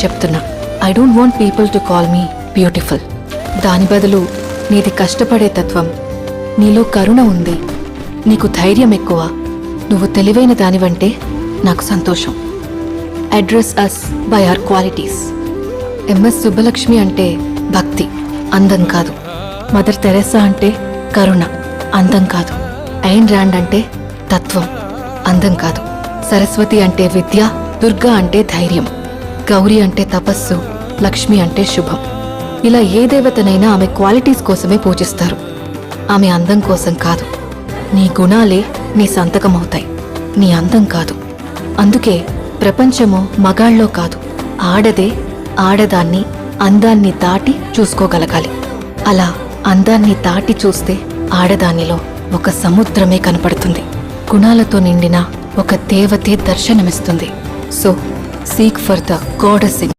చెప్తున్నా. I don't want people to call me beautiful. దాని బదులు నీది కష్టపడే తత్వం, నీలో కరుణ ఉంది, నీకు ధైర్యం ఎక్కువ, నువ్వు తెలివైన దానివంటే నాకు సంతోషం. Address us by our qualities. MS Subbalakshmi అంటే భక్తి, అందం కాదు. మదర్ తెరెసా అంటే కరుణ, అందం కాదు. ఐన్ ర్యాండ్ అంటే తత్వం, అందం కాదు. సరస్వతి అంటే విద్య, దుర్గా అంటే ధైర్యం, గౌరీ అంటే తపస్సు, లక్ష్మి అంటే శుభం. ఇలా ఏ దేవతనైనా ఆమె క్వాలిటీస్ కోసమే పూజిస్తారు, ఆమె అందం కోసం కాదు. నీ గుణాలే నీ సంతకమవుతాయి, నీ అందం కాదు. అందుకే ప్రపంచము మగాళ్ళలో కాదు, ఆడదే ఆడదాన్ని అందాన్ని దాటి చూసుకోగలగాలి. అలా అందాన్ని దాటి చూస్తే ఆడదానిలో ఒక సముద్రమే కనపడుతుంది, గుణాలతో నిండిన ఒక దేవతే దర్శనమిస్తుంది. So seek for the goddess in